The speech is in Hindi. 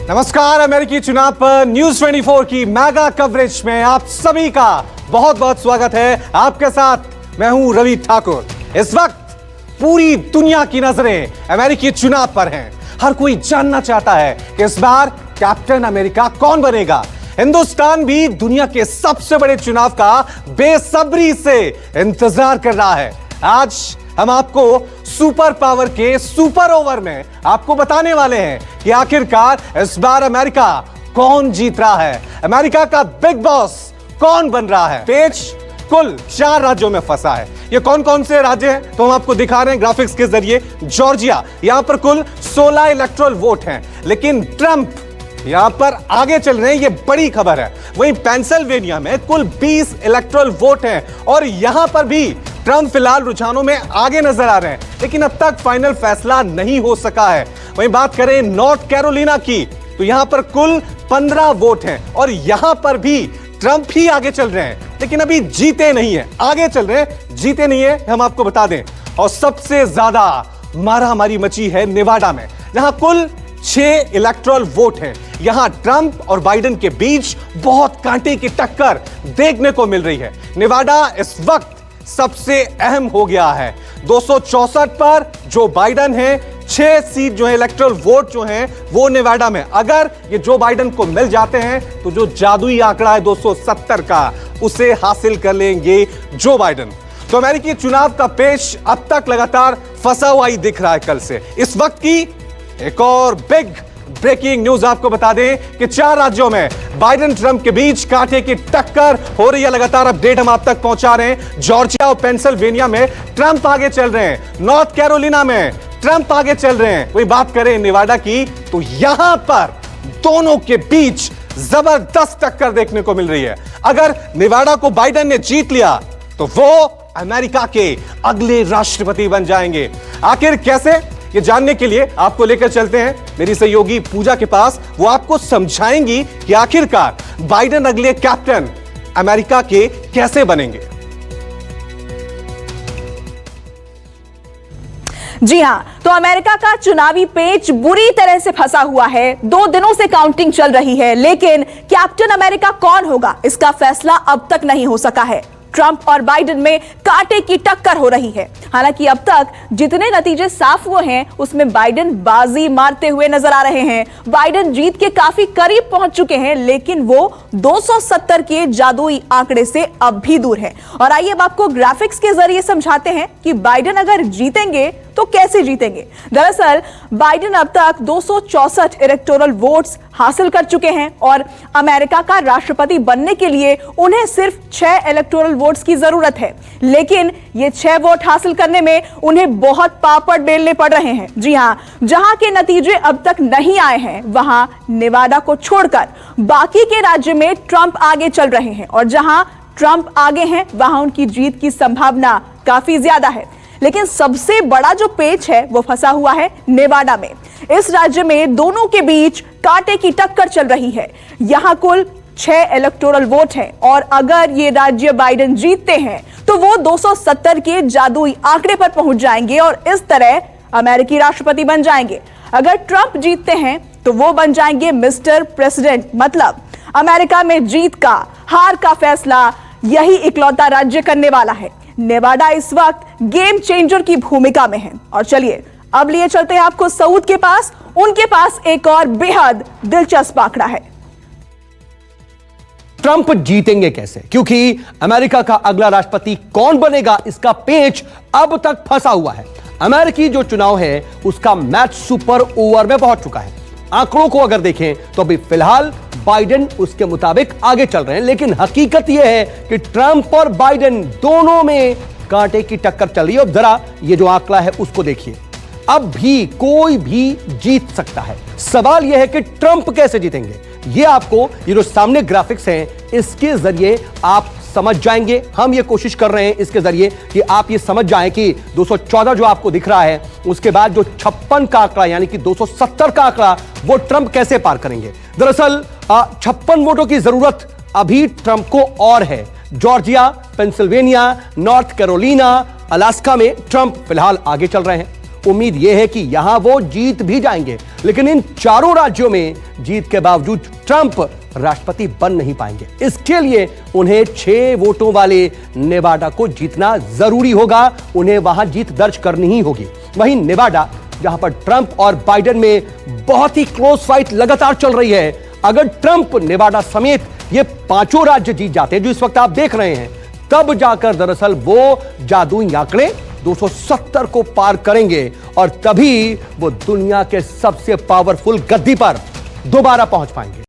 नमस्कार। अमेरिकी चुनाव पर न्यूज 24 की मेगा कवरेज में आप सभी का बहुत बहुत स्वागत है। आपके साथ मैं हूं रवि ठाकुर। इस वक्त पूरी दुनिया की नजरें अमेरिकी चुनाव पर हैं। हर कोई जानना चाहता है कि इस बार कैप्टन अमेरिका कौन बनेगा। हिंदुस्तान भी दुनिया के सबसे बड़े चुनाव का बेसब्री से इंतजार कर रहा है। आज हम आपको सुपर पावर के सुपर ओवर में आपको बताने वाले हैं कि आखिरकार इस बार अमेरिका कौन जीत रहा है, अमेरिका का बिग बॉस कौन बन रहा है। पेच कुल 4 राज्यों में फंसा है। ये कौन कौन से राज्य हैं तो हम आपको दिखा रहे हैं ग्राफिक्स के जरिए। जॉर्जिया, यहां पर कुल 16 इलेक्टोरल वोट हैं, लेकिन ट्रंप यहां पर आगे चल रहे हैं, ये बड़ी खबर है। वहीं पेंसिल्वेनिया में कुल 20 इलेक्टोरल वोट हैं और यहां पर भी ट्रंप फिलहाल रुझानों में आगे नजर आ रहे हैं, लेकिन अब तक फाइनल फैसला नहीं हो सका है। वहीं बात करें नॉर्थ कैरोलिना की तो यहां पर कुल 15 वोट हैं और यहां पर भी ट्रंप ही आगे चल रहे हैं, लेकिन अभी जीते नहीं है। आगे चल रहे हैं, जीते नहीं है, हम आपको बता दें। और सबसे ज्यादा मारामारी मची है नेवाडा में, जहां कुल 6 इलेक्टोरल वोट हैं। यहां ट्रंप और बाइडेन के बीच बहुत कांटे की टक्कर देखने को मिल रही है। नेवाडा इस वक्त सबसे अहम हो गया है। 264 पर जो बाइडेन है, 6 सीट जो है इलेक्टोरल वोट जो है वो नेवाडा में। अगर ये जो बाइडेन को मिल जाते हैं तो जो जादुई आंकड़ा है 270 का, उसे हासिल कर लेंगे जो बाइडेन। तो अमेरिकी चुनाव का पेच अब तक लगातार फंसा हुआ ही दिख रहा है। कल से इस वक्त की एक और बिग ब्रेकिंग न्यूज आपको बता दें कि 4 राज्यों में बाइडेन ट्रंप के बीच कांटे की टक्कर हो रही है। लगातार अपडेट हम आप तक पहुंचा रहे हैं। जॉर्जिया और पेंसिल्वेनिया में ट्रंप आगे चल रहे हैं, नॉर्थ कैरोलिना में ट्रंप आगे चल रहे हैं। वही बात करें नेवाडा की तो यहां पर दोनों के बीच जबरदस्त टक्कर देखने को मिल रही है। अगर नेवाडा को बाइडेन ने जीत लिया तो वो अमेरिका के अगले राष्ट्रपति बन जाएंगे। आखिर कैसे, ये जानने के लिए आपको लेकर चलते हैं मेरी सहयोगी पूजा के पास। वो आपको समझाएंगी कि आखिरकार बाइडेन अगले कैप्टन अमेरिका के कैसे बनेंगे। जी हां, तो अमेरिका का चुनावी पेच बुरी तरह से फंसा हुआ है। 2 दिनों से काउंटिंग चल रही है, लेकिन कैप्टन अमेरिका कौन होगा इसका फैसला अब तक नहीं हो सका है। ट्रंप और बाइडेन में कांटे की टक्कर हो रही है। हालांकि अब तक जितने नतीजे साफ हुए हैं उसमें बाइडेन बाजी मारते हुए नजर आ रहे हैं। बाइडेन जीत के काफी करीब पहुंच चुके हैं, लेकिन वो 270 के जादुई आंकड़े से अब भी दूर है। और आइए अब आपको ग्राफिक्स के जरिए समझाते हैं कि बाइडेन अगर जीतेंगे तो कैसे जीतेंगे। दरअसल बाइडेन अब तक 264 इलेक्टोरल वोट्स हासिल कर चुके हैं और अमेरिका का राष्ट्रपति बनने के लिए उन्हें सिर्फ 6 इलेक्टोरल वोट्स की जरूरत है। लेकिन ये 6 वोट हासिल करने में उन्हें बहुत पापड़ बेलने पड़ रहे हैं। जी हां, जहां के नतीजे अब तक नहीं आए हैं वहां नेवाडा को छोड़कर बाकी के राज्य में ट्रंप आगे चल रहे हैं और जहां ट्रंप आगे हैं वहां उनकी जीत की संभावना काफी ज्यादा है। लेकिन सबसे बड़ा जो पेच है वो फंसा हुआ है नेवाडा में। इस राज्य में दोनों के बीच कांटे की टक्कर चल रही है। यहां कुल 6 इलेक्टोरल वोट हैं और अगर ये राज्य बाइडेन जीतते हैं तो वो 270 के जादुई आंकड़े पर पहुंच जाएंगे और इस तरह अमेरिकी राष्ट्रपति बन जाएंगे। अगर ट्रंप जीतते हैं तो वो बन जाएंगे मिस्टर प्रेसिडेंट, मतलब अमेरिका में जीत का, हार का फैसला यही इकलौता राज्य करने वाला है। नेवाडा इस वक्त गेम चेंजर की भूमिका में है। और चलिए अब लिए चलते हैं आपको सऊद के पास। उनके पास एक और बेहद दिलचस्प आंकड़ा है। ट्रंप जीतेंगे कैसे, क्योंकि अमेरिका का अगला राष्ट्रपति कौन बनेगा इसका पेच अब तक फंसा हुआ है। अमेरिकी जो चुनाव है उसका मैच सुपर ओवर में पहुंच चुका है। आंकड़ों को अगर देखें तो अभी फिलहाल बाइडेन उसके मुताबिक आगे चल रहे हैं, लेकिन हकीकत यह है कि ट्रंप और बाइडेन दोनों में कांटे की टक्कर चल रही है। और जरा ये जो आंकड़ा है उसको देखिए, अब भी कोई भी जीत सकता है। सवाल यह है कि ट्रंप कैसे जीतेंगे। ये आपको ये जो सामने ग्राफिक्स हैं इसके जरिए आप समझ जाएंगे। हम ये कोशिश कर रहे हैं इसके जरिए कि आप ये समझ जाएं कि 214 जो आपको दिख रहा है उसके बाद जो 56 का आंकड़ा यानी कि 270 का आंकड़ा वो ट्रंप कैसे पार करेंगे। दरअसल 56 वोटों की जरूरत अभी ट्रंप को और है। Georgia, Pennsylvania, north Carolina, Alaska में ट्रंप फिलहाल आगे चल रहे हैं। उम्मीद यह है कि यहां वो जीत भी जाएंगे, लेकिन इन चारों राज्यों में जीत के बावजूद ट्रंप राष्ट्रपति बन नहीं पाएंगे। इसके लिए उन्हें 6 वोटों वाले नेवाडा को जीतना जरूरी होगा, उन्हें वहां जीत दर्ज करनी ही होगी। वहीं नेवाडा, जहां पर ट्रंप और बाइडेन में बहुत ही क्लोज फाइट लगातार चल रही है, अगर ट्रंप नेवाडा समेत ये 5 राज्य जीत जाते हैं जो इस वक्त आप देख रहे हैं, तब जाकर दरअसल वो जादुई आंकड़े 270 को पार करेंगे और तभी वो दुनिया के सबसे पावरफुल गद्दी पर दोबारा पहुंच पाएंगे।